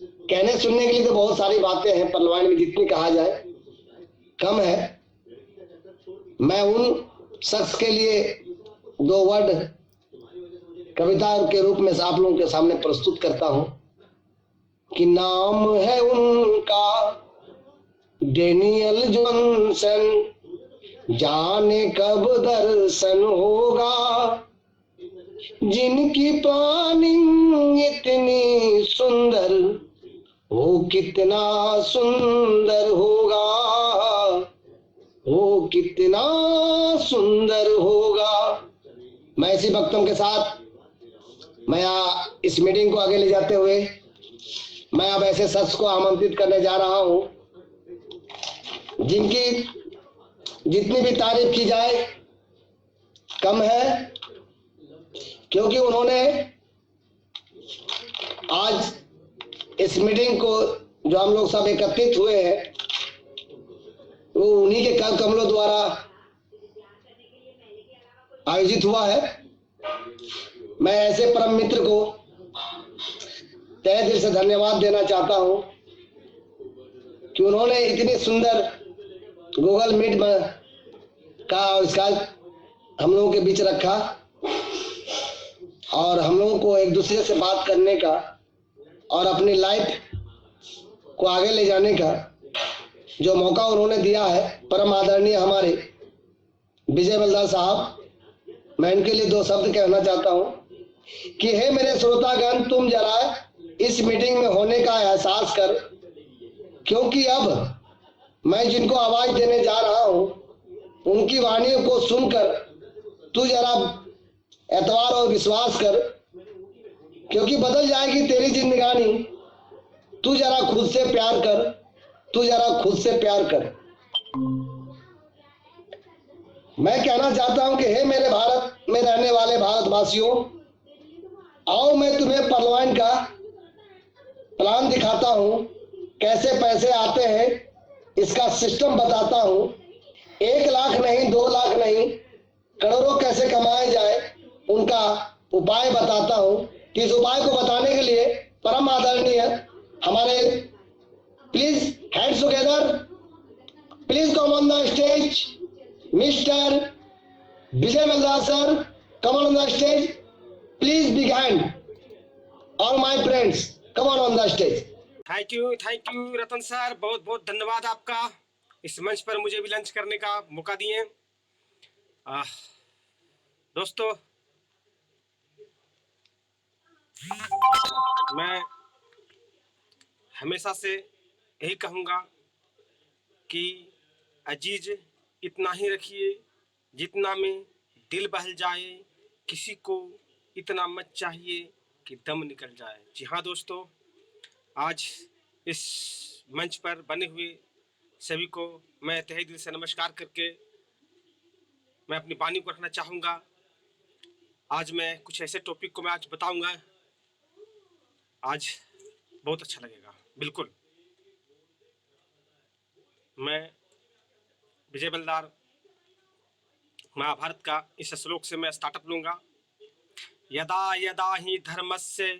कहने सुनने के लिए तो बहुत सारी बातें हैं, पर लाइन में जितनी कहा जाए कम है। मैं उन शख्स के लिए दो वर्ड कविता के रूप में आप लोगों के सामने प्रस्तुत करता हूं कि नाम है उनका डेनियल जॉनसन, जाने कब दर्शन होगा, जिनकी प्लानिंग इतनी सुंदर, वो कितना सुंदर होगा, वो कितना सुंदर होगा। मैं इसी वक्तव्य के साथ मैं इस मीटिंग को आगे ले जाते हुए मैं अब ऐसे शख्स को आमंत्रित करने जा रहा हूं जिनकी जितनी भी तारीफ की जाए कम है, क्योंकि उन्होंने आज इस मीटिंग को जो हम लोग सब एकत्रित हुए हैं वो उन्हीं के कर कमलों द्वारा आयोजित हुआ है। मैं ऐसे परम मित्र को तहे दिल से धन्यवाद देना चाहता हूं कि उन्होंने इतनी सुंदर गूगल मीट का आविष्कार हम लोगों के बीच रखा और हम लोगों को एक दूसरे से बात करने का और अपनी लाइफ को आगे ले जाने का जो मौका उन्होंने दिया है। परम आदरणीय हमारे विजय बल्दार साहब, मैं इनके लिए दो शब्द कहना चाहता हूं कि हे मेरे श्रोतागण, तुम जरा इस मीटिंग में होने का एहसास कर, क्योंकि अब मैं जिनको आवाज देने जा रहा हूं उनकी वाणियों को सुनकर तू जरा एतवार और विश्वास कर, क्योंकि बदल जाएगी तेरी जिंदगानी। तू जरा खुद से प्यार कर, तू जरा खुद से प्यार कर। मैं कहना चाहता हूं कि हे मेरे भारत में रहने वाले भारतवासियों, आओ मैं तुम्हें परलवाइन का प्लान दिखाता हूं, कैसे पैसे आते हैं इसका सिस्टम बताता हूं। 1 लाख नहीं, 2 लाख नहीं, करोड़ों कैसे कमाए जाए उनका उपाय बताता हूं। कि इस उपाय को बताने के लिए परम आदरणीय हमारे please hands together, please come on the stage mister Vijay Baldar sir, come on the stage, please big hand all my friends, come on the stage. Thank you Ratan sir, बहुत बहुत धन्यवाद आपका इस मंच पर मुझे भी लंच करने का मौका दिए। दोस्तों, मैं हमेशा से यही कहूँगा कि अजीज इतना ही रखिए जितना में दिल बहल जाए, किसी को इतना मत चाहिए कि दम निकल जाए। जी हाँ दोस्तों, आज इस मंच पर बने हुए सभी को मैं तहे दिल से नमस्कार करके मैं अपनी वाणी को रखना चाहूँगा। आज मैं कुछ ऐसे टॉपिक को मैं आज बताऊँगा, आज बहुत अच्छा लगेगा। बिल्कुल, मैं विजय बल्दार महाभारत का इस श्लोक से मैं स्टार्टअप लूँगा। यदा यदा ही धर्मस्य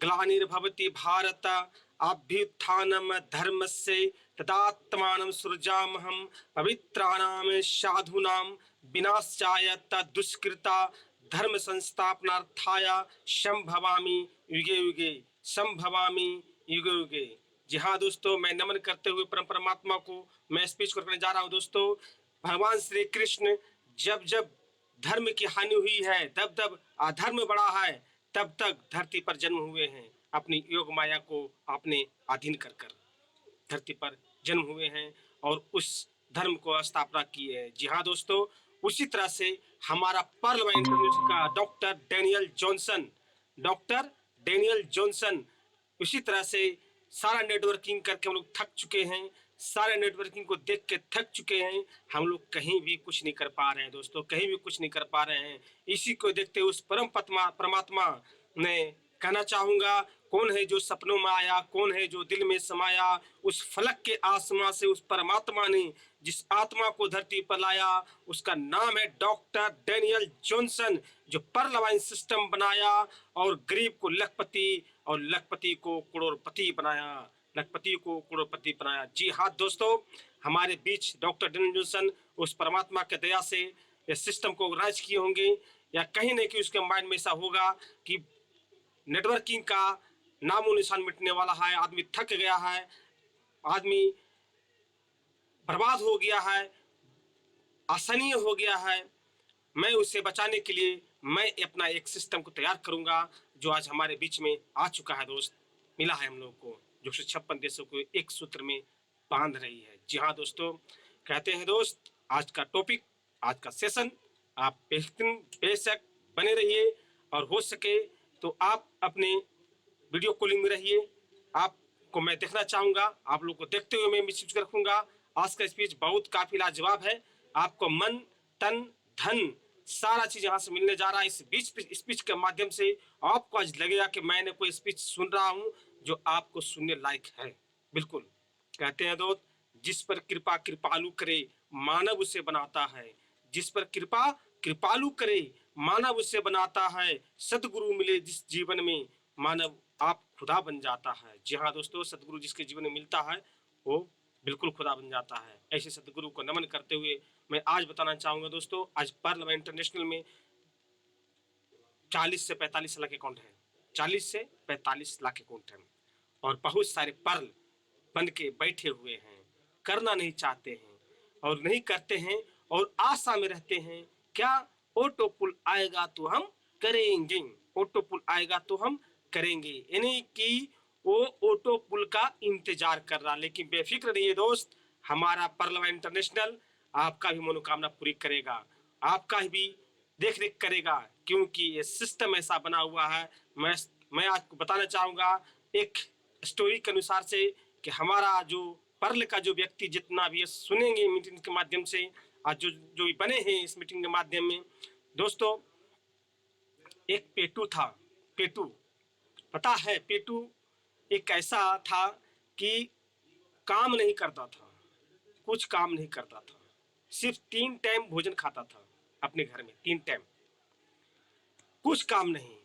ग्लानिर्भवति भारत अभ्युत्थानम धर्मस्य तदात्मानं सृजामहं पवित्राणां साधूनां विनाशाय तद्दुष्कृता धर्म संस्थापनार्थाय संभवामि युगे युगे, संभवामि युगे युगे। जी हाँ दोस्तों, मैं नमन करते हुए परम परमात्मा को मैं स्पीच करने जा रहा हूँ। दोस्तों, भगवान श्री कृष्ण जब जब धर्म की हानि हुई है, तब तब अधर्म बढ़ा है, तब तक धरती पर जन्म हुए हैं। अपनी योग माया को अपने अधीन कर कर धरती पर जन्म हुए हैं और उस धर्म को स्थापना की है। जी हाँ दोस्तों, उसी तरह से हमारा पार्लियामेंट का डॉक्टर डेनियल जॉनसन, उसी तरह से सारा नेटवर्किंग करके हम लोग थक चुके हैं, सारे नेटवर्किंग को देख के थक चुके हैं। हम लोग कहीं भी कुछ नहीं कर पा रहे हैं दोस्तों, कहीं भी कुछ नहीं कर पा रहे हैं। इसी को देखते उस परमात्मा ने कहना चाहूँगा, कौन है जो सपनों में आया, कौन है जो दिल में समाया। उस फलक के आसमां से उस परमात्मा ने जिस आत्मा को धरती पर लाया, उसका नाम है डॉक्टर डेनियल जॉनसन, जो पार्लियामेंट सिस्टम बनाया और गरीब को लखपति और लखपति को करोड़पति बनाया, लखपति को करोड़पति बनाया। जी हाँ दोस्तों, हमारे बीच डॉक्टर डेनियल जॉनसन उस परमात्मा के दया से इस सिस्टम को ऑर्गेनाइज किए होंगे, या कहीं नहीं कि उसके माइंड में ऐसा होगा कि नेटवर्किंग का नामो निशान मिटने वाला है, आदमी थक गया है, आदमी बर्बाद हो गया है, असहनीय हो गया है। मैं उसे बचाने के लिए मैं अपना एक सिस्टम को तैयार करूंगा, जो आज हमारे बीच में आ चुका है दोस्त, मिला है हम लोग को, जो 156 देशों को एक सूत्र में बांध रही है। जी हाँ दोस्तों, कहते हैं दोस्त, आज का टॉपिक, आज का सेशन आप बेशक बने रहिए, और हो सके तो आप अपने वीडियो कॉलिंग में रहिए। आपको मैं देखना चाहूंगा, आप लोग को देखते हुए मैं स्पीच रखूंगा। आज का स्पीच बहुत काफी लाजवाब है, आपको मन तन धन सारा चीज यहाँ से मिलने जा रहा है इस बीच स्पीच के माध्यम से। आपको आज लगेगा कि मैंने कोई स्पीच सुन रहा हूँ जो आपको सुनने लायक है। बिल्कुल, कहते हैं दोस्त, जिस पर कृपा कृपालु करे मानव उसे बनाता है, जिस पर कृपा कृपालु करे मानव उसे बनाता है, सदगुरु मिले जिस जीवन में मानव आप खुदा बन जाता है। जी हाँ दोस्तों, सदगुरु जिसके जीवन में मिलता है वो बिल्कुल खुदा बन जाता है। ऐसे सदगुरु को नमन करते हुए मैं आज बताना चाहूंगा दोस्तों, आज पर्ल इंटरनेशनल में 40 से 45 लाख अकाउंट है, 40 से 45 लाख अकाउंट है, और बहुत सारे पर्ल बन के बैठे हुए हैं, करना नहीं चाहते हैं और नहीं करते हैं, और आशा में रहते हैं क्या ऑटो पुल आएगा तो हम करेंगे, ऑटो पुल आएगा तो हम करेंगे, यानी कि वो ऑटो पुल का इंतजार कर रहा। लेकिन बेफिक्र रहिए दोस्त, हमारा पर्ल इंटरनेशनल आपका भी मनोकामना पूरी करेगा, आपका भी देख रेख करेगा, क्योंकि ये सिस्टम ऐसा बना हुआ है। मैं आपको बताना चाहूंगा एक स्टोरी के अनुसार से कि हमारा जो पर्ल का जो व्यक्ति जितना भी सुनेंगे मीटिंग के माध्यम से, आज जो जो भी बने हैं इस मीटिंग के माध्यम में दोस्तों, एक पेटू था। पेटू, पता है, पेटू एक ऐसा था कि काम नहीं करता था, कुछ काम नहीं करता था, सिर्फ 3 टाइम भोजन खाता था अपने घर में, 3 टाइम, कुछ काम नहीं,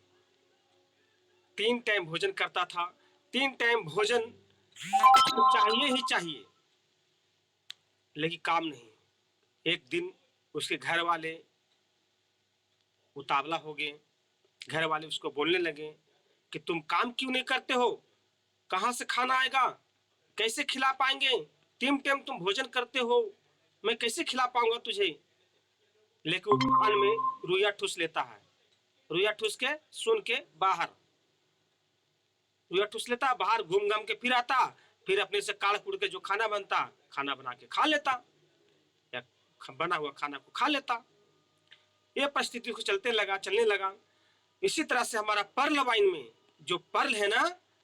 3 टाइम भोजन करता था। 3 टाइम भोजन तो चाहिए ही चाहिए, लेकिन काम नहीं। एक दिन उसके घर वाले उतावला हो गए, घर वाले उसको बोलने लगे कि तुम काम क्यों नहीं करते हो, कहाँ से खाना आएगा, कैसे खिला पाएंगे, 3 टाइम तुम भोजन करते हो, मैं कैसे खिला पाऊंगा तुझे। लेकिन वो कान में रुइया ठूस लेता है, रुइया ठूस के सुन के बाहर, रुइया ठूस लेता, बाहर घूम घाम के फिर आता, फिर अपने से काढ़ कुड़ के जो खाना बनता, खाना बना के खा लेता, या बना हुआ खाना को खा लेता। ये परिस्थिति को चलने लगा। इसी तरह से हमारा पर्ल वाइन में जो पर्ल है ना,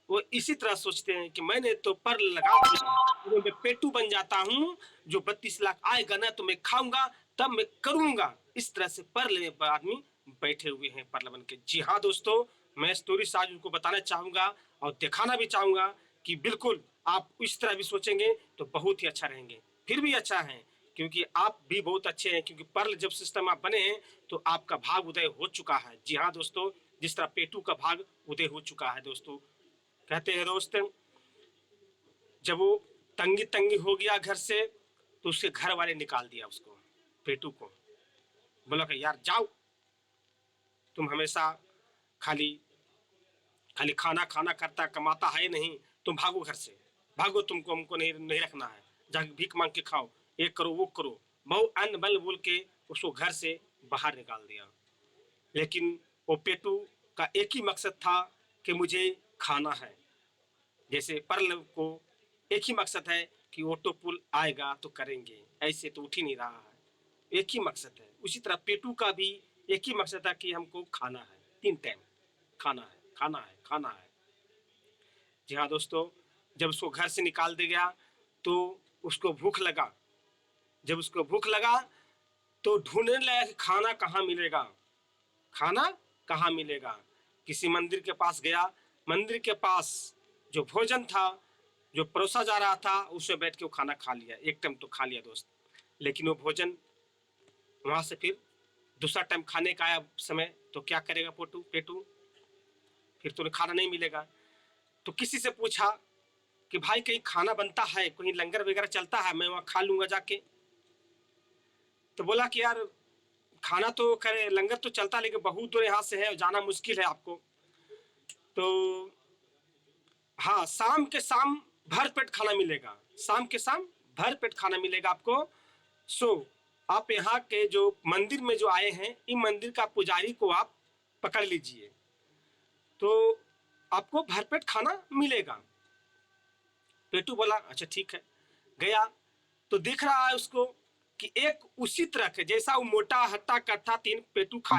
वो इसी तरह सोचते हैं कि मैंने तो पर्ल लगा दिया, मैं पेटू बन जाता हूँ, जो 32 लाख आएगा ना तो मैं खाऊंगा, तब मैं करूंगा। इस तरह से पर्ल में आदमी बैठे हुए हैं पर्ल बन के। जी हाँ दोस्तों, मैं स्टोरी से आज उनको बताना चाहूंगा और दिखाना भी चाहूंगा कि बिल्कुल आप इस तरह भी सोचेंगे तो बहुत ही अच्छा रहेंगे, फिर भी अच्छा है, क्योंकि आप भी बहुत अच्छे हैं, क्योंकि पर्ल जब सिस्टम आप बने हैं तो आपका भाग उदय हो चुका है। जी हाँ दोस्तों, जिस तरह पेटू का भाग उदय हो चुका है दोस्तों। कहते हैं दोस्त, जब वो तंगी तंगी हो गया घर से, तो उसके घर वाले निकाल दिया उसको, पेटू को, बोला कि यार जाओ, तुम हमेशा खाली खाली खाना खाना करता कमाता है नहीं, तुम भागो घर से, भागो, तुमको हमको नहीं रखना है, जाके भीख मांग के खाओ, ये करो वो करो, बहु अन्न बल बोल के उसको घर से बाहर निकाल दिया। लेकिन वो पेटू का एक ही मकसद था कि मुझे खाना है। जैसे पर्ल को एक ही मकसद है कि ऑटो पुल आएगा तो करेंगे, ऐसे तो उठ ही नहीं रहा है, एक ही मकसद है। उसी तरह पेटू का भी एक ही मकसद था कि हमको खाना है, 3 टाइम खाना है, खाना है, खाना है। जी हाँ दोस्तों, जब उसको घर से निकाल दिया गया तो उसको भूख लगा। जब उसको भूख लगा तो ढूंढने लगा कि खाना कहाँ मिलेगा, खाना कहाँ मिलेगा। किसी मंदिर के पास गया, मंदिर के पास जो भोजन था, जो परोसा जा रहा था, उसमें बैठ के वो खाना खा लिया, एक टाइम तो खा लिया दोस्त। लेकिन वो भोजन वहां से फिर दूसरा टाइम खाने का आया समय, तो क्या करेगा पेटू, फिर तो खाना नहीं मिलेगा। तो किसी से पूछा कि भाई कहीं खाना बनता है, कहीं लंगर वगैरह चलता है, मैं वहाँ खा लूंगा जाके। तो बोला कि यार खाना तो करे, लंगर तो चलता लेकिन बहुत दूर यहाँ से है, जाना मुश्किल है आपको। तो हाँ, शाम के शाम भर पेट खाना मिलेगा, शाम के शाम भर पेट खाना मिलेगा आपको। सो आप यहाँ के जो मंदिर में जो आए हैं, इन मंदिर का पुजारी को आप पकड़ लीजिए, तो आपको भरपेट खाना मिलेगा। पेटू बोला अच्छा ठीक है। गया तो दिख रहा है उसको कि एक उसी तरह के जैसा वो मोटा हट्टा कट्टा तीन पेटू खा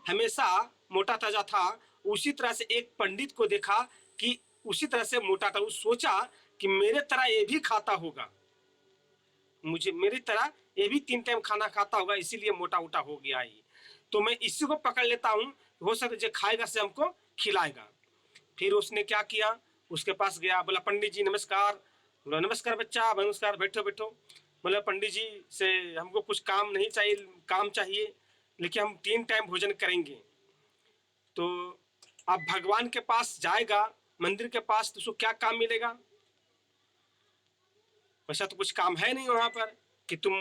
हमेशा मोटा ताजा था, उसी तरह से एक पंडित को देखा कि उसी तरह से मोटा था। वो सोचा कि मेरे तरह ये भी खाता होगा, मुझे मेरी तरह ये भी 3 टाइम खाना खाता होगा, इसीलिए मोटा उटा हो गया ही। तो मैं इसी को पकड़ लेता हूँ, हो सकता जो खाएगा से हमको खिलाएगा। फिर उसने क्या किया, उसके पास गया, बोला पंडित जी नमस्कार। बोला नमस्कार बच्चा, नमस्कार, बैठो बैठो। बोला पंडित जी से हमको कुछ काम नहीं चाहिए, काम चाहिए, लेकिन हम 3 टाइम भोजन करेंगे। तो आप भगवान के पास जाएगा, मंदिर के पास, तो उसको क्या काम मिलेगा? वैसा तो कुछ काम है नहीं वहाँ पर कि तुम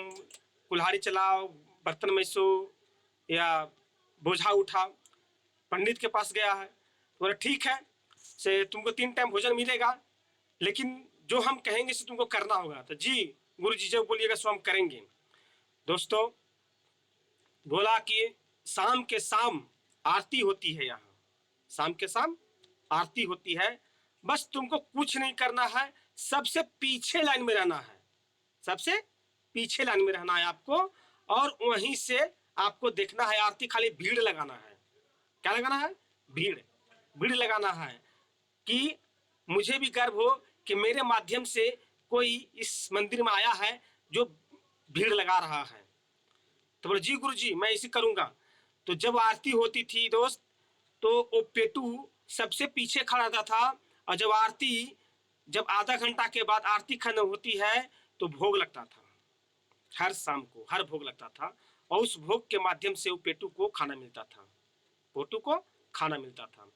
कुल्हाड़ी चलाओ, बर्तन मैसो या बोझा उठाओ। पंडित के पास गया है, बोला ठीक है से तुमको 3 टाइम भोजन मिलेगा, लेकिन जो हम कहेंगे से तुमको करना होगा। तो जी गुरु जी जो बोलिएगा सो हम करेंगे। दोस्तों बोला कि शाम के शाम आरती होती है, यहाँ शाम के शाम आरती होती है, बस तुमको कुछ नहीं करना है, सबसे पीछे लाइन में रहना है, सबसे पीछे लाइन में रहना है आपको, और वहीं से आपको देखना है आरती, खाली भीड़ लगाना है। क्या लगाना है? भीड़, भीड़ लगाना है कि मुझे भी गर्व हो कि मेरे माध्यम से कोई इस मंदिर में आया है जो भीड़ लगा रहा है। तो बोले जी गुरु जी मैं इसी करूंगा। तो जब आरती होती थी दोस्त, तो वो पेटू सबसे पीछे खड़ा रहता था, और जब आरती, जब आधा घंटा के बाद आरती खत्म होती है तो भोग लगता था, हर शाम को हर भोग लगता था, और उस भोग के माध्यम से वो पेटू को खाना मिलता था, पेटू को खाना मिलता था।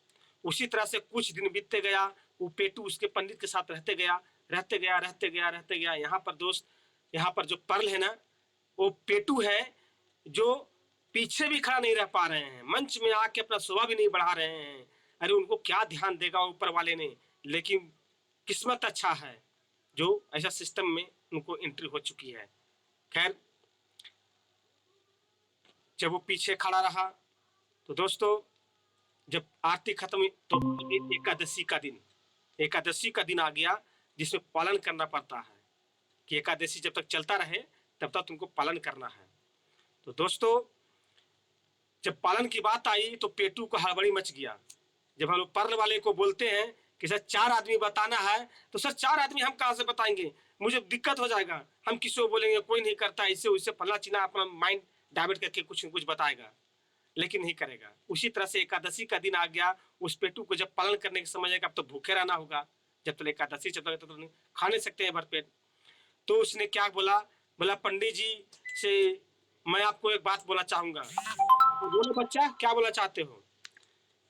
उसी तरह से कुछ दिन बीतते गया, वो पेटू उसके पंडित के साथ रहते गया, रहते गया, रहते गया, रहते गया। यहाँ पर दोस्त, यहाँ पर जो पर्ल है ना, वो पेटू है जो पीछे भी खड़ा नहीं रह पा रहे हैं, मंच में आके अपना शोभा भी नहीं बढ़ा रहे हैं। अरे उनको क्या ध्यान देगा ऊपर वाले ने, लेकिन किस्मत अच्छा है जो ऐसा सिस्टम में उनको एंट्री हो चुकी है। खैर जब वो पीछे खड़ा रहा तो दोस्तों जब आरती खत्म हुई तो एकादशी का दिन आ गया, जिसमें पालन करना पड़ता है कि एकादशी जब तक चलता रहे तब तक तुमको पालन करना है। तो दोस्तों जब पालन की बात आई तो पेटू को हड़बड़ी मच गया। जब हम लोग पर्ल वाले को बोलते हैं कि सर 4 आदमी बताना है, तो सर 4 आदमी हम कहाँ से बताएंगे, मुझे दिक्कत हो जाएगा, हम किसी को बोलेंगे कोई नहीं करता, इससे उससे फला चिना अपना माइंड डाइवर्ट करके कुछ न कुछ बताएगा, लेकिन नहीं करेगा। उसी तरह से एकादशी का दिन आ गया, उस पेटू को जब पालन करने के समय आएगा अब तो भूखे रहना होगा, जब तक एकादशी चलता है तब तक खा नहीं सकते हैं भरपेट। तो उसने क्या बोला, बोला पंडित जी से मैं आपको एक बात बोलना चाहूंगा। तो बोलो बच्चा क्या बोला चाहते हो?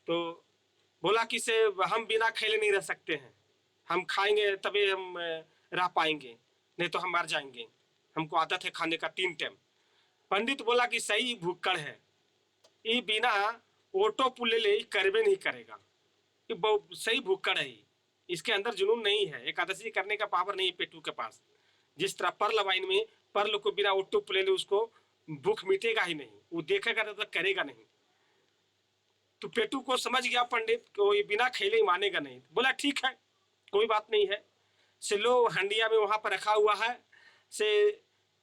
तो बोला कि से हम बिना खेले नहीं रह सकते हैं, हम खाएंगे तभी हम रह पाएंगे, नहीं तो हम मर जाएंगे, हमको आदत है खाने का 3 टाइम। पंडित बोला कि सही भूखड़ है, ये बिना ऑटो पुले ले करबे नहीं करेगा, ये बहुत सही भूखड़ है, इसके अंदर जुनून नहीं है, एकादशी करने का पावर नहीं है पेटू के पास। जिस तरह पर्ल वाइन में पर्ल को बिना ऑटो पुले ले उसको भूख मिटेगा ही नहीं, वो देखेगा तो करेगा नहीं। तो पेटू को समझ गया पंडित को ये बिना खेले ही मानेगा नहीं। बोला ठीक है कोई बात नहीं है, से लो हंडिया में वहां पर रखा हुआ है, से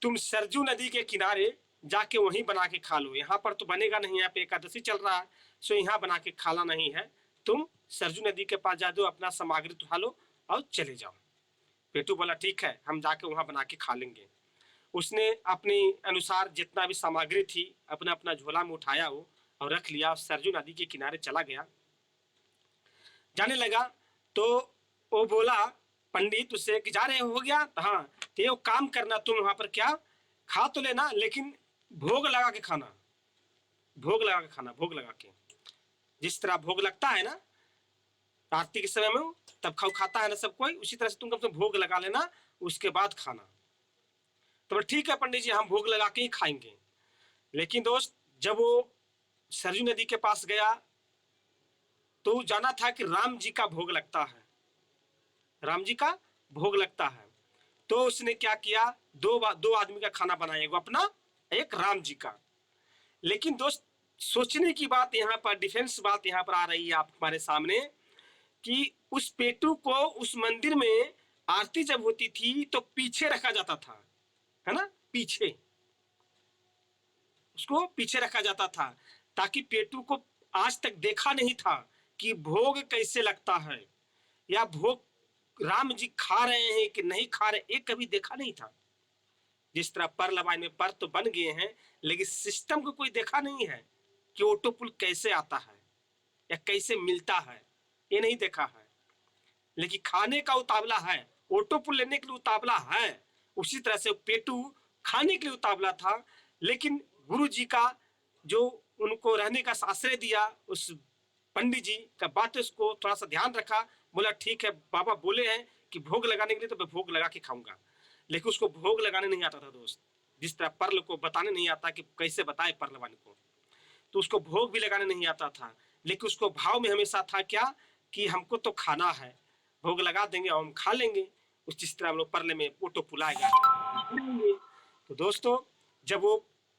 तुम सरजू नदी के किनारे जाके वहीं बना के खा लो, यहाँ पर तो बनेगा नहीं, यहाँ पे एकादशी चल रहा है, सो यहाँ बना के खाना नहीं है, तुम सरजू नदी के पास जा दो, अपना सामग्री उठा लो और चले जाओ। पेटू बोला ठीक है हम जाके वहाँ बना के खा लेंगे। उसने अपने अनुसार जितना भी सामग्री थी अपना अपना झोला में उठाया वो और रख लिया, सरजू नदी के किनारे चला गया। जाने लगा तो वो बोला पंडित उससे कि जा रहे हो गया? तो हाँ, तो ये काम करना तुम वहां पर क्या खा तो लेना, लेकिन भोग लगा के खाना, भोग लगा के खाना, भोग लगा के। जिस तरह भोग लगता है ना आरती के समय में तब खाता है ना सब कोई, उसी तरह से तुम कम से भोग लगा लेना, उसके बाद खाना। तो ठीक है पंडित जी, हम भोग लगा के ही खाएंगे। लेकिन दोस्त, जब वो सरयू नदी के पास गया तो जाना था कि राम जी का भोग लगता है, राम जी का भोग लगता है। तो उसने क्या किया, दो आदमी का खाना बनाया, वो अपना, एक राम जी का। लेकिन दोस्त, सोचने की बात यहाँ पर, डिफेंस बात यहाँ पर आ रही है आप हमारे सामने, कि उस पेटू को उस मंदिर में आरती जब होती थी तो पीछे रखा जाता था, है ना, पीछे, उसको पीछे रखा जाता था, ताकि पेटू को आज तक देखा नहीं था कि भोग कैसे लगता है, या भोग राम जी खा रहे हैं कि नहीं खा रहे, एक कभी देखा नहीं था। जिस तरह पर लवाई में पर तो बन गए हैं, लेकिन सिस्टम को कोई देखा नहीं है कि ऑटो पुल कैसे आता है या कैसे मिलता है, ये नहीं देखा है। लेकिन खाने का उतावला है, ऑटो पुल लेने के लिए उतावला है, उसी तरह से पेटू खाने के लिए उतावला था। लेकिन गुरु जी का जो उनको रहने का आश्रय दिया, उस पंडित जी का बात उसको थोड़ा सा ध्यान रखा, बोला ठीक है, बाबा बोले हैं कि भोग लगाने के लिए, तो मैं भोग लगा के खाऊंगा। लेकिन उसको भोग लगाने नहीं आता था दोस्त, जिस तरह पर्ल को बताने नहीं आता कि कैसे बताए पर्लवान को, तो उसको भोग भी लगाने नहीं आता था। लेकिन उसको भाव में हमेशा था क्या, कि हमको तो खाना है, भोग लगा देंगे और हम खा लेंगे, उस जिस तरह हम लोग पर्ले में पोटो पुलाएगा। तो दोस्तों, जब वो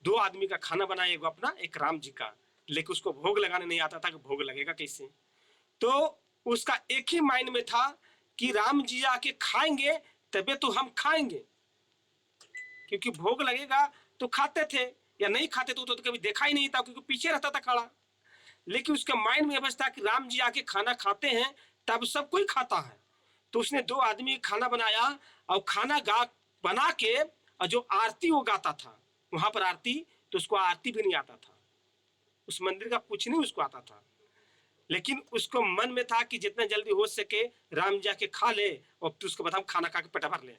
दो आदमी का खाना बनाए, वो अपना, एक राम जी का, लेकिन उसको भोग लगाने नहीं आता था कि भोग लगेगा कैसे। तो उसका एक ही माइंड में था कि राम जी आके खाएंगे तबे तो हम खाएंगे, क्योंकि भोग लगेगा तो खाते थे, या नहीं खाते तो कभी देखा ही नहीं था, क्योंकि पीछे रहता था खड़ा। लेकिन उसके माइंड में बस था कि राम जी आके खाना खाते हैं तब सब कोई खाता है। तो उसने दो आदमी खाना बनाया, और खाना बना के, और जो आरती वो गाता था वहां पर आरती, तो उसको आरती भी नहीं आता था, उस मंदिर का कुछ नहीं उसको आता था। लेकिन उसको मन में था कि जितना जल्दी हो सके राम जी आके खा ले, और फिर उसको बता खाना खा के पेट भर ले।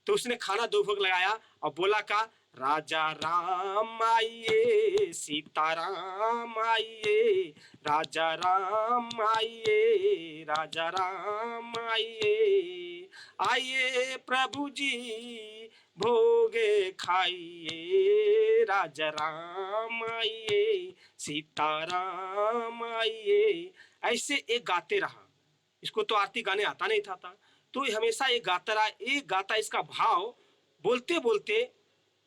तो उसने खाना दो भोग लगाया और बोला का, राजा राम आइए, सीताराम आइए, राजा राम आइए, राजा राम आइए, आइए प्रभु जी भोगे खाइए, राजा राम आइए, सीताराम आइए। ऐसे एक गाते रहा, इसको तो आरती गाने आता नहीं था। तो हमेशा ये गाता रहा, एक गाता, इसका भाव बोलते बोलते,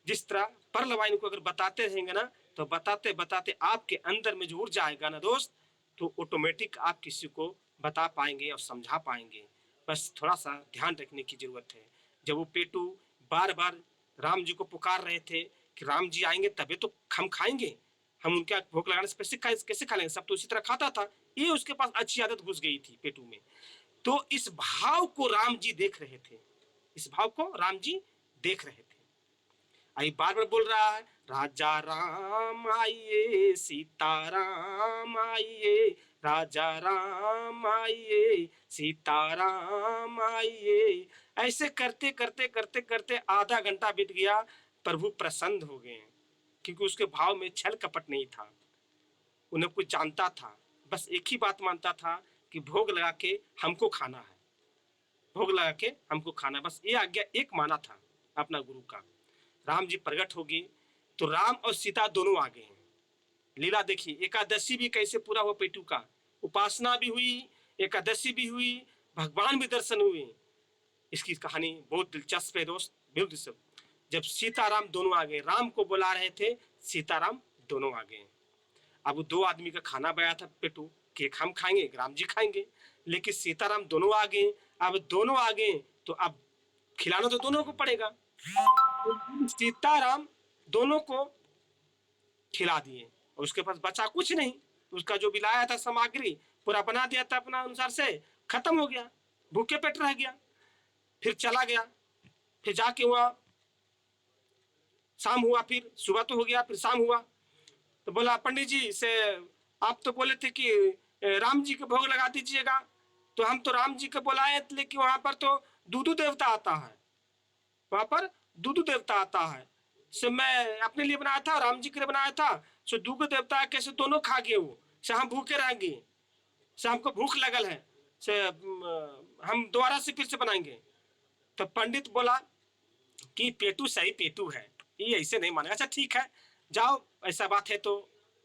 जिस तरह परलवाइन को अगर बताते रहेंगे ना, तो बताते बताते आपके अंदर में जो ऊर्जा आएगा ना दोस्त, तो ऑटोमेटिक आप किसी को बता पाएंगे और समझा पाएंगे। बस थोड़ा सा ध्यान रखने की जरूरत है। जब वो पेटू बार बार राम जी को पुकार रहे थे कि राम जी आएंगे तभी तो हम खाएंगे, हम उनके भोग लगाने से कैसे खा लेंगे, सब तो उसी तरह खाता था, ये उसके पास अच्छी आदत घुस गई थी पेटू में। तो इस भाव को राम जी देख रहे थे, इस भाव को राम जी देख रहे थे। आई बार बार बोल रहा है, राजा राम आइए, सीताराम आइए, राजा राम आइए, सीताराम आइए। ऐसे करते करते करते करते आधा घंटा बीत गया। प्रभु प्रसन्न हो गए, क्योंकि उसके भाव में छल कपट नहीं था, उन्हें कुछ जानता था, बस एक ही बात मानता था कि भोग लगा के हमको खाना है, भोग लगा के हमको खाना, बस ये आज्ञा एक माना था अपना गुरु का। राम जी प्रकट हो गए, तो राम और सीता दोनों आ गए हैं। लीला देखिए, एकादशी भी कैसे पूरा हुआ पेटू का, उपासना भी हुई, एकादशी भी हुई, भगवान भी दर्शन हुए। इसकी कहानी बहुत दिलचस्प है दोस्त, बिल्कुल दिलचस्प। जब सीताराम दोनों आ गए, राम को बुला रहे थे, सीताराम दोनों आ गए। अब दो आदमी का खाना बनाया था पेटू, कि हम खाएंगे, राम जी खाएंगे, लेकिन सीताराम दोनों आ गए। अब दोनों आ गए तो अब खिलाना तो दोनों को पड़ेगा। सीताराम दोनों को खिला दिए, और उसके पास बचा कुछ नहीं, उसका जो भी लाया था सामग्री पूरा बना दिया था अपना अनुसार से, खत्म हो गया, भूखे पेट रह गया। फिर चला गया, फिर जाके हुआ शाम हुआ, फिर सुबह तो हो गया, फिर शाम हुआ, तो बोला पंडित जी से, आप तो बोले थे कि राम जी के भोग लगा दीजिएगा, तो हम तो राम जी के बुलाए, लेकिन वहां पर तो दूधू देवता आता है, वहां पर दूधू देवता आता है, से मैं अपने लिए बनाया था, राम जी के लिए बनाया था, सो दूधू देवता कैसे दोनों खा गए, वो से हम भूखे रह गए, से हमको भूख लगल है, से हम दोबारा से फिर से बनाएंगे। तो पंडित बोला कि पेटू सही पेटू है, ये ऐसे नहीं मानेगा। अच्छा ठीक है, जाओ ऐसा बात है तो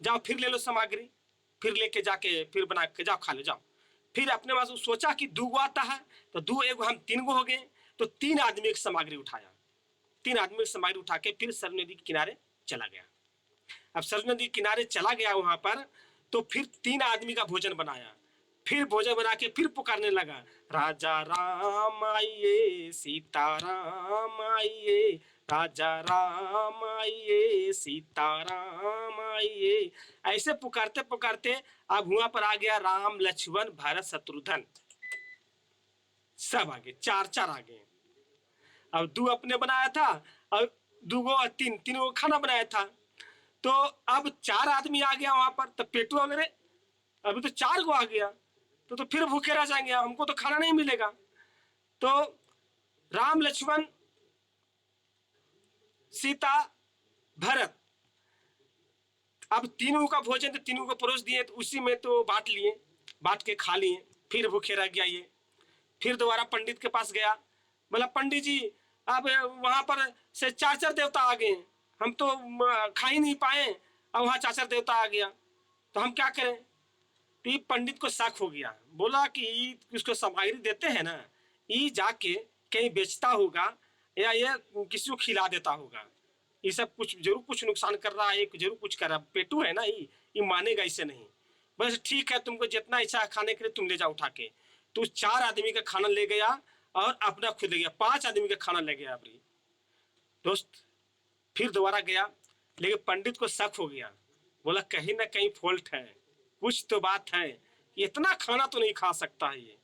जाओ फिर ले लो सामग्री, फिर लेके जाके फिर बना के जाओ, खा लो जाओ। फिर अपने पास सोचा कि 2 गो आता है तो 2 एगो हम 3 गो हो गए, तो 3 आदमी की सामग्री उठाया। 3 आदमी की सामग्री उठा के फिर सरयू नदी के किनारे चला गया। अब सरयू नदी के किनारे चला गया वहां पर, तो फिर 3 आदमी का भोजन बनाया। फिर भोजन बना के फिर पुकारने लगा, राजा राम आइए, सीता राम आइए, राजा राम आइए, सीता राम आइए। ऐसे पुकारते पुकारते अब वहां पर आ गया राम लक्ष्मण भरत शत्रुघ्न, सब आगे, 4 आ गए। अब 2 अपने बनाया था और 2 गो 3 गो खाना बनाया था। तो अब 4 आदमी आ गया वहां पर, तो पेटू बोले अभी तो 4 गो आ गया, तो फिर भूखे रह जाएंगे, हमको तो खाना नहीं मिलेगा। तो राम लक्ष्मण सीता भरत, अब 3 का भोजन तो 3 को परोस दिए, तो उसी में तो बांट लिए, बांट के खा लिए। फिर भूखे रह गया ये। फिर दोबारा पंडित के पास गया, बोला पंडित जी अब वहां पर से 4 देवता आ गए, हम तो खा ही नहीं पाए, अब वहां 4 देवता आ गया, तो हम क्या करें। तो पंडित को शक हो गया, बोला कि इसको सामग्री देते हैं ना, ये जाके कहीं बेचता होगा या ये किसी को खिला देता होगा, ये सब कुछ जरूर कुछ नुकसान कर रहा है, जरूर कुछ कर रहा है, पेटू है ना ये मानेगा इसे नहीं। बस ठीक है, तुमको जितना इच्छा है खाने के लिए तुम ले जाओ उठा के। तो 4 आदमी का खाना ले गया और अपना खुद ले गया, 5 आदमी का खाना ले गया अपनी दोस्त। फिर दोबारा गया, लेकिन पंडित को शक हो गया, बोला कहीं ना कहीं फॉल्ट है, कुछ तो बात है, इतना खाना तो नहीं खा सकता है ये,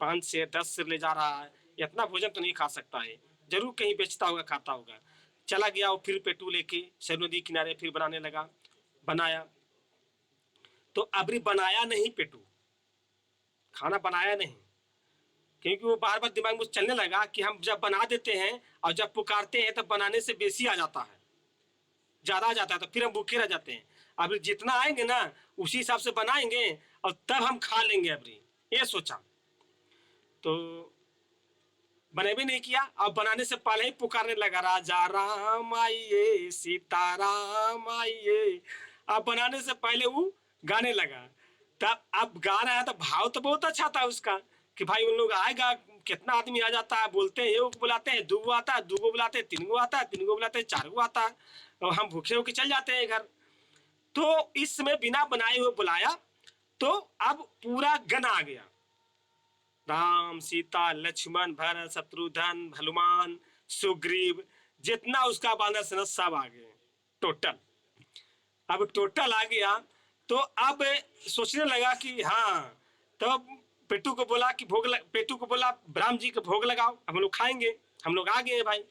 5 से 10 से ले जा रहा है, इतना भोजन तो नहीं खा सकता है, जरूर कहीं बेचता होगा, खाता होगा। चला गया और फिर पेटू लेके सरयू नदी किनारे फिर बनाने लगा। बनाया तो अबरी बनाया नहीं पेटू, खाना बनाया नहीं, क्योंकि वो बार बार दिमाग में चलने लगा कि हम जब बना देते हैं और जब पुकारते हैं तब बनाने से बेसी आ जाता है, ज्यादा आ जाता है, तो फिर हम भूखे रह जाते हैं। अब जितना आएंगे ना उसी हिसाब से बनाएंगे और तब हम खा लेंगे अबरी, ये सोचा। तो बने भी नहीं किया, अब बनाने से पहले ही पुकारने लगा, राजा राम आइए, सीता राम आइए। अब बनाने से पहले वो गाने लगा। तब अब गा रहा है तो भाव तो बहुत अच्छा था उसका कि भाई उन लोग आएगा, कितना आदमी आ जाता है, बोलते हैं एक बुलाते हैं 2 गो आता है, 2 गो बुलाते हैं 3 गो आता है, 3 गो बुलाते हैं 4 गो आता है, और हम भूखे होके चल जाते हैं घर। तो इस समय बिना बनाए हुए बुलाया, तो अब पूरा गण आ गया, राम सीता लक्ष्मण भरत शत्रुघ्न हनुमान सुग्रीव, जितना उसका बांधर सेना सब आ गए टोटल। अब टोटल आ गया तो अब सोचने लगा कि हाँ, तो पेटू को बोला कि पेटू को बोला राम जी को भोग लगाओ, हम लोग खाएंगे, हम लोग आ गए भाई।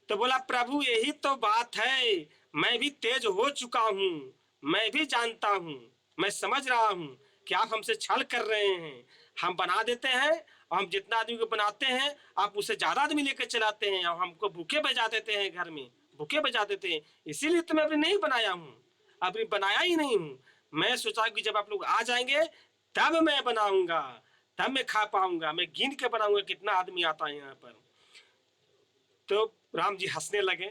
तो बोला प्रभु यही तो बात है, मैं भी तेज हो चुका हूँ, मैं भी जानता हूँ, मैं समझ रहा हूँ कि आप हमसे छल कर रहे हैं। हम बना देते हैं और हम जितना आदमी को बनाते हैं आप उससे ज्यादा आदमी लेकर चलाते हैं और हमको भूखे बजा देते हैं, घर में भूखे बजा देते हैं, इसीलिए तो मैं अभी नहीं बनाया हूँ, अभी बनाया ही नहीं हूँ। मैं सोचा कि जब आप लोग आ जाएंगे तब मैं बनाऊंगा, तब मैं खा पाऊंगा, मैं गिन के बनाऊंगा कितना आदमी आता है यहाँ पर। तो राम जी हंसने लगे,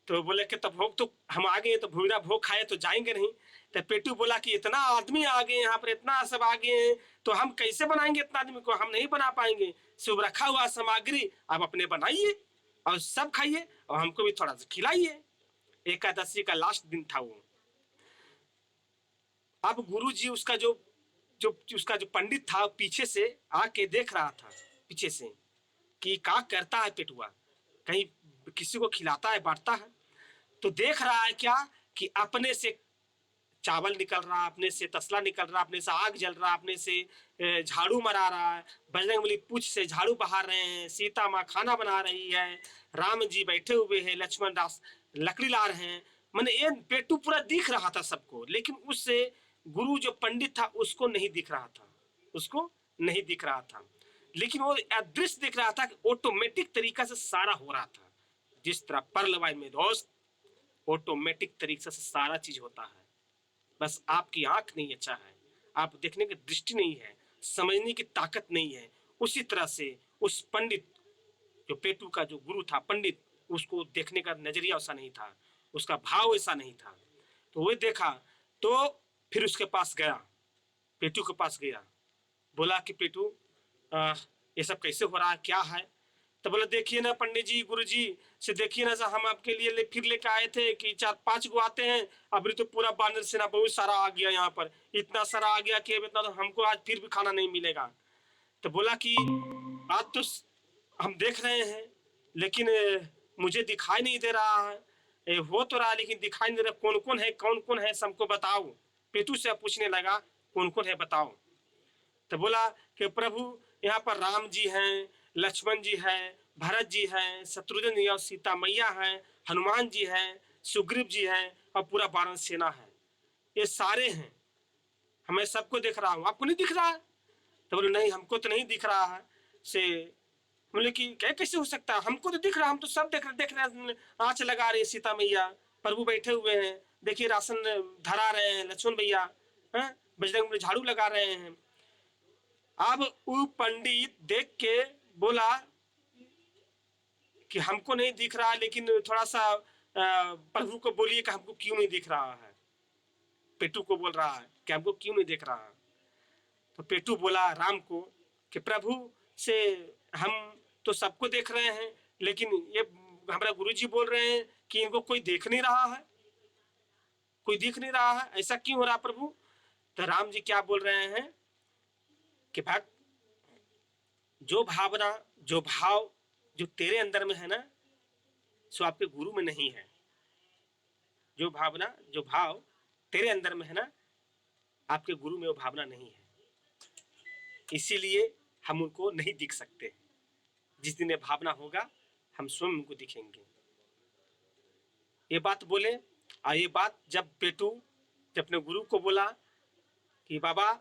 तो बोले कि तब भोग तो हम आ गए, तो भूरा भोग खाए तो जाएंगे नहीं। तो पेटू बोला कि इतना आदमी आ गए यहाँ पर, इतना सब आ गए हैं, तो हम कैसे बनाएंगे इतना आदमी को, हम नहीं बना पाएंगे। सब रखा हुआ सामग्री आप अपने बनाइए और सब खाइए और हमको भी थोड़ा सा खिलाइए। एकादशी का लास्ट दिन था वो। अब गुरु जी उसका जो पंडित था पीछे से आके देख रहा था, पीछे से कि क्या करता है पेटुआ, कहीं किसी को खिलाता है बांटता है। तो देख रहा है क्या कि अपने से चावल निकल रहा, अपने से तसला निकल रहा, अपने से आग जल रहा, अपने से झाड़ू मरा रहा है, बजरंगबली पूछ से झाड़ू बहा रहे हैं, सीता माँ खाना बना रही है, राम जी बैठे हुए हैं, लक्ष्मण दास लकड़ी ला रहे हैं। मैंने ये पेटू पूरा दिख रहा था सबको, लेकिन उससे गुरु जो पंडित था उसको नहीं दिख रहा था, उसको नहीं दिख रहा था, लेकिन वो अदृश्य दिख रहा था कि ऑटोमेटिक तरीका से सारा हो रहा था। जिस तरह परलवाई में दोस्त ऑटोमेटिक तरीके से सारा चीज होता है, बस आपकी आंख नहीं अच्छा है, आप देखने की दृष्टि नहीं है, समझने की ताकत नहीं है। उसी तरह से उस पंडित, जो पेटू का जो गुरु था पंडित, उसको देखने का नजरिया ऐसा नहीं था, उसका भाव ऐसा नहीं था। तो वो देखा तो फिर उसके पास गया, पेटू के पास गया, बोला कि पेटू ये सब कैसे हो रहा है, क्या है? तो बोला देखिए ना पंडित जी, गुरु जी से देखिए ना, हम आपके लिए फिर लेके आए थे कि 4-5 गो आते हैं, अभी तो पूरा बानर सेना बहुत सारा आ गया यहाँ पर, इतना सारा आ गया कि इतना तो हमको आज फिर भी खाना नहीं मिलेगा। तो बोला कि आज तो हम देख रहे हैं लेकिन मुझे दिखाई नहीं दे रहा है, हो तो रहा लेकिन दिखाई नहीं दे रहा, कौन कौन है सबको बताओ। पेटू से पूछने लगा कौन कौन है बताओ। तो बोला कि प्रभु यहाँ पर राम जी हैं, लक्ष्मण जी हैं, भरत जी हैं, शत्रुघ्न जी और सीता मैया हैं, हनुमान जी हैं, सुग्रीव जी हैं और पूरा वानर सेना है, ये सारे हैं, हमें सबको दिख रहा हूँ, आपको नहीं दिख रहा है? तो बोले नहीं हमको तो नहीं दिख रहा है। से बोले कि क्या कैसे हो सकता है, हमको तो दिख रहा, हम तो सब देख रहे, आँच लगा रहे सीता मैया, प्रभु बैठे हुए हैं, देखिए राशन धरा रहे हैं लक्ष्मण भैया, बजरंग में झाड़ू लगा रहे हैं। अब वो पंडित देख के बोला कि हमको नहीं दिख रहा, लेकिन थोड़ा सा प्रभु को बोलिए कि हमको क्यों नहीं दिख रहा है। पेटू को बोल रहा है कि हमको क्यों नहीं दिख रहा है। तो पेटू बोला राम को कि प्रभु से हम तो सबको देख रहे हैं, लेकिन ये हमारा गुरुजी बोल रहे हैं कि इनको कोई देख नहीं रहा है, कोई दिख नहीं रहा है, ऐसा क्यों हो रहा प्रभु? तो राम जी क्या बोल रहे हैं कि भक्त, जो भावना, जो भाव जो तेरे अंदर में है ना, सो आपके गुरु में नहीं है। जो भावना, जो भाव तेरे अंदर में है ना, आपके गुरु में वो भावना नहीं है, इसीलिए हम उनको नहीं दिख सकते। जिस दिन ये भावना होगा हम स्वयं उनको दिखेंगे। ये बात बोले, और ये बात जब पेटू जब अपने गुरु को बोला कि बाबा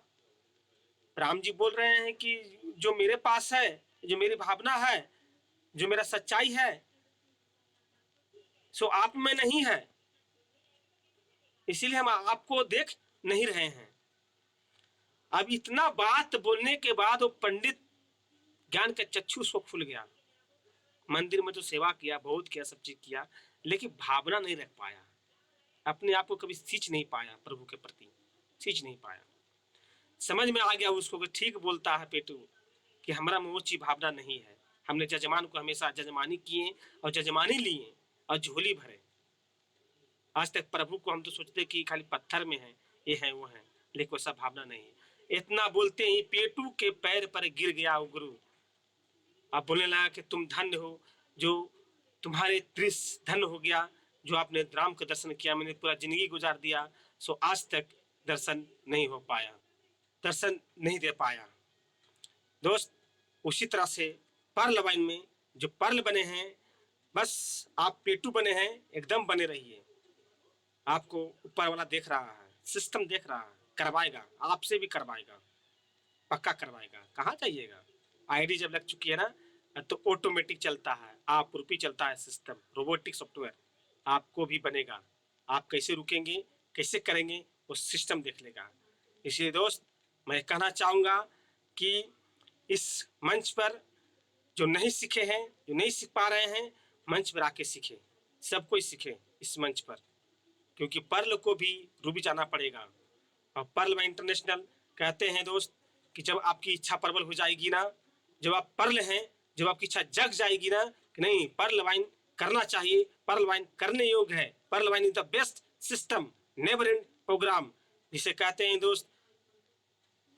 राम जी बोल रहे हैं कि जो मेरे पास है, जो मेरी भावना है, जो मेरा सच्चाई है, सो आप में नहीं है, इसीलिए हम आपको देख नहीं रहे हैं। अब इतना बात बोलने के बाद वो पंडित ज्ञान का चक्षु उसको खुल गया। मंदिर में तो सेवा किया, बहुत किया, सब चीज किया, लेकिन भावना नहीं रख पाया, अपने आप को कभी सींच नहीं पाया, प्रभु के प्रति सींच नहीं पाया। समझ में आ गया उसको कि ठीक बोलता है पेटू कि हमारा में वो चीज भावना नहीं है। हमने जजमान को हमेशा जजमानी किए और जजमानी लिए और झोली भरे। आज तक प्रभु को हम तो सोचते कि खाली पत्थर में है, ये है वो है, लेकिन वैसा भावना नहीं है। इतना बोलते ही पेटू के पैर पर गिर गया वो गुरु। अब बोलने लगा कि तुम धन्य हो, जो तुम्हारे त्रिस धन्य हो गया, जो आपने राम का दर्शन किया, मैंने पूरा जिंदगी गुजार दिया, सो आज तक दर्शन नहीं हो पाया, दर्शन नहीं दे पाया। दोस्त उसी तरह से पर्ल वाइन में जो पर्ल बने हैं, बस आप पेटू बने हैं, एकदम बने रहिए। आपको ऊपर वाला देख रहा है, सिस्टम देख रहा है, करवाएगा, आपसे भी करवाएगा, पक्का करवाएगा। कहाँ जाइएगा, आईडी जब लग चुकी है ना तो ऑटोमेटिक चलता है, आप रूपी चलता है सिस्टम, रोबोटिक सॉफ्टवेयर आपको भी बनेगा। आप कैसे रुकेंगे, कैसे करेंगे, वो सिस्टम देख लेगा। इसलिए दोस्त मैं कहना चाहूँगा कि इस मंच पर जो नहीं सीखे हैं, जो नहीं सीख पा रहे हैं, मंच पर आके सीखे, सब कोई सीखे इस मंच पर, क्योंकि पर्ल को भी रूबी जाना पड़ेगा। और पर्ल में इंटरनेशनल कहते हैं दोस्त कि जब आपकी इच्छा प्रबल हो जाएगी ना, जब आप पर्ल हैं, जब आपकी इच्छा जग जाएगी ना कि नहीं पर्ल वाइन करना चाहिए, पर्ल वाइन करने योग्य है, Pearl Vine is the best system, never end program, जिसे कहते हैं दोस्त।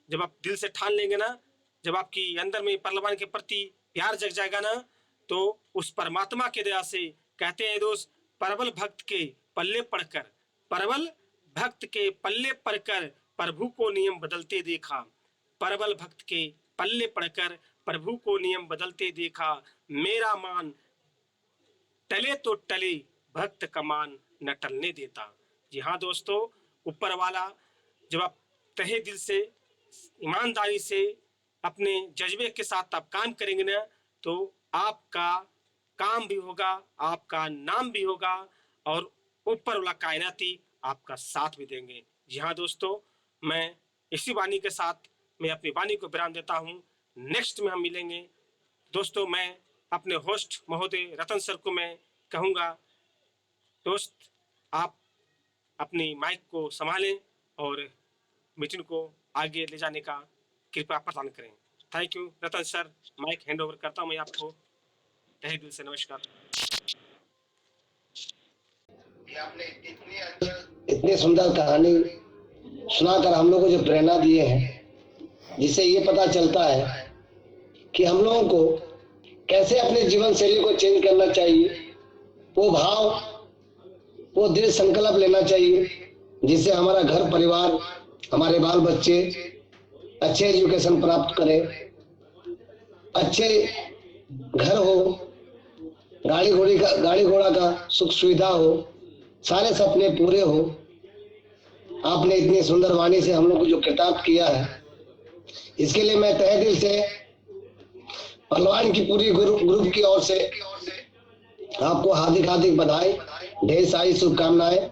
जब आप दिल से ठान लेंगे ना, जब आपकी अंदर में पर्ल वाइन के प्रति प्यार जग जाएगा ना, तो उस परमात्मा के दया से कहते हैं दोस्त, प्रबल भक्त के पल्ले पड़कर, प्रबल भक्त के पल्ले पड़कर प्रभु को नियम बदलते देखा, प्रबल भक्त के पल्ले पड़कर प्रभु को नियम बदलते देखा, मेरा मान टले तो टले, भक्त का मान न टलने देता। जी हाँ दोस्तों, ऊपर वाला जब आप तहे दिल से, ईमानदारी से, अपने जज्बे के साथ आप काम करेंगे ना, तो आपका काम भी होगा, आपका नाम भी होगा, और ऊपर वाला कायनाती आपका साथ भी देंगे। जी हाँ दोस्तों, मैं इसी वाणी के साथ मैं अपनी वाणी को विराम देता हूँ। नेक्स्ट में हम मिलेंगे दोस्तों। मैं अपने होस्ट महोदय रतन सर को मैं कहूँगा, दोस्त आप अपनी माइक को संभालें और मीटिंग को आगे ले जाने का कृपया प्रदान करें। Thank you Ratan sir, mike hand over करता हूँ मैं आपको। तहे दिल से नमस्कार। आपने इतनी सुंदर कहानी सुनाकर हम लोग को जो प्रेरणा दिए हैं, जिससे ये पता चलता है कि हम लोगों को कैसे अपने जीवन शैली को चेंज करना चाहिए, वो भाव, वो दृढ़ संकल्प लेना चाहिए, जिससे हमारा घर परिवार, हमारे बाल बच्चे अच्छे एजुकेशन प्राप्त करें, अच्छे घर हो, गाड़ी घोड़ा का सुख सुविधा हो, सारे सपने पूरे हो। आपने इतनी सुंदर वाणी से हम लोग को जो किताब किया है, इसके लिए मैं तहे दिल से पहलवान की पूरी ग्रुप की ओर से आपको हार्दिक बधाई, ढेर सारी शुभकामनाएं।